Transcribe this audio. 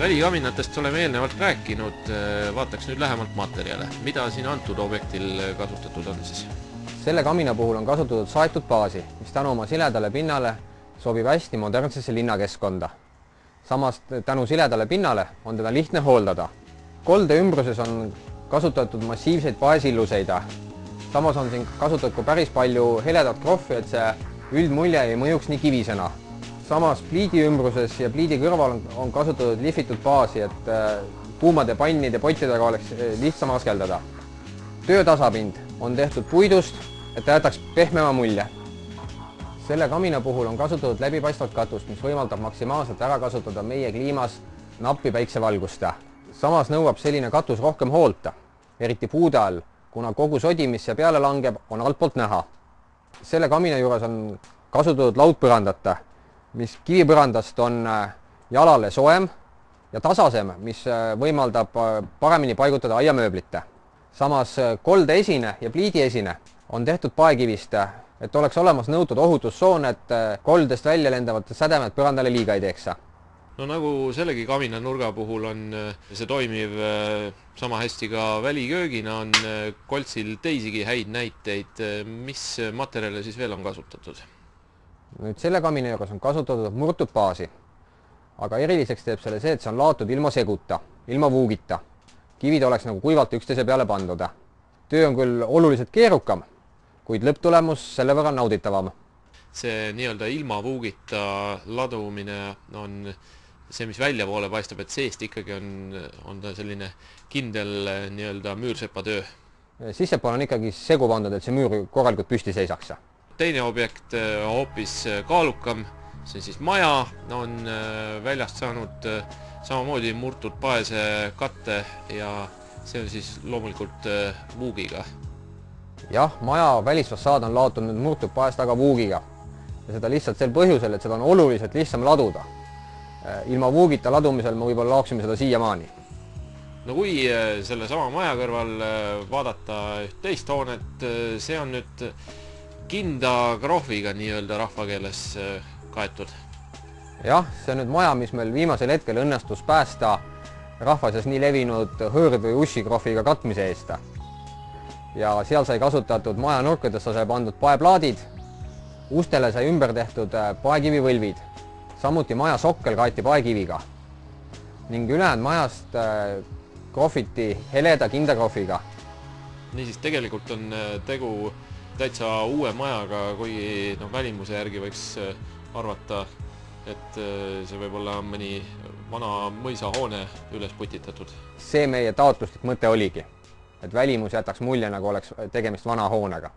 Välikaminatest oleme eelnevalt rääkinud, vaataks nüüd lähemalt materjale. Mida siin antud objektil kasutatud on siis? Selle kamina puhul on kasutatud saetud baasi, mis tänu oma siledale pinnale sobib hästi modernsesse linnakeskkonda. Samas tänu siledale pinnale on teda lihtne hooldada. Kolde ümbruses on kasutatud massiivseid paesilluseid. Samas on siin kasutatud ka päris palju heledat krohvi, et see üldmulje ei mõjuks nii kivisena. Samas pliidi ümbruses ja pliidi kõrval on kasutatud lihvitud baasi, et kuumade pannide pottidega oleks lihtsam askeldada. Töötasapind on tehtud puidust, et ta jätaks pehmema mulje. Selle kamina puhul on kasutatud läbipaistvat katust, mis võimaldab maksimaalselt ära kasutada meie kliimas nappi päiksevalgust. Samas nõuab selline katus rohkem hoolt, eriti puude all, kuna kogu sodi, mis siia peale langeb, on altpoolt näha. Selle kamina juures on kasutatud laudpõrandat, mis kivipõrandast on jalale soojem ja tasasem, mis võimaldab paremini paigutada aiamööblit. Samas kolde esine ja pliidi esine on tehtud paekivist, et oleks olemas nõutud ohutussoon, et koldest välja lendavad sädemed põrandale liiga ei teeks. No nagu sellegi kamina nurga puhul on see toimiv sama hästi ka väliköögina, on Koltsil teisigi häid näiteid. Mis materjale siis veel on kasutatud? Nüüd selle kamina juures on kasutatud murtud baasi, aga eriliseks teeb selle see, et see on laotud ilma seguta, ilma vuugita. Kivid oleks nagu kuivalt üksteise peale pandud. Töö on küll oluliselt keerukam, kuid lõpptulemus selle võrra nauditavam. See nii-öelda ilma vuugita ladumine on see, mis välja poole paistab, et seest ikkagi on ta selline kindel nii-öelda müürsepatöö. Sissepoole on ikkagi segu pandud, et see müür korralikult püsti seisaks. Teine objekt hoopis kaalukam, see siis maja on väljast saanud samamoodi murtud paese katte ja see on siis loomulikult vuugiga. Jah, maja välisfassaad on laotud nüüd murtud paest aga vuugiga ja seda lihtsalt sel põhjusel, et seda on oluliselt lihtsam laduda. Ilma vuugita ladumisel me võib-olla laoksime seda siiamaani. No kui selle sama maja kõrval vaadata üht teist hoonet, see on nüüd kinda krohviga nii-öelda rahvakeeles kaetud. Jah, see on nüüd maja, mis meil viimasel hetkel õnnestus päästa rahvases nii levinud hõõrd- või ussikrohviga katmise eest. Ja seal sai kasutatud maja nurkadesse sai pandud paeplaadid, ustele sai ümber tehtud paekivivõlvid, samuti maja sokkel kaeti paekiviga ning ülejäänud majast krohviti heleda kinda krohviga. Niisiis tegelikult on tegu täitsa uue majaga, kuigi välimuse järgi võiks arvata, et see võib olla mõni vana mõisahoone üles putitatud. See meie taotluslik mõte oligi, et välimus jätaks mulje, nagu oleks tegemist vana hoonega.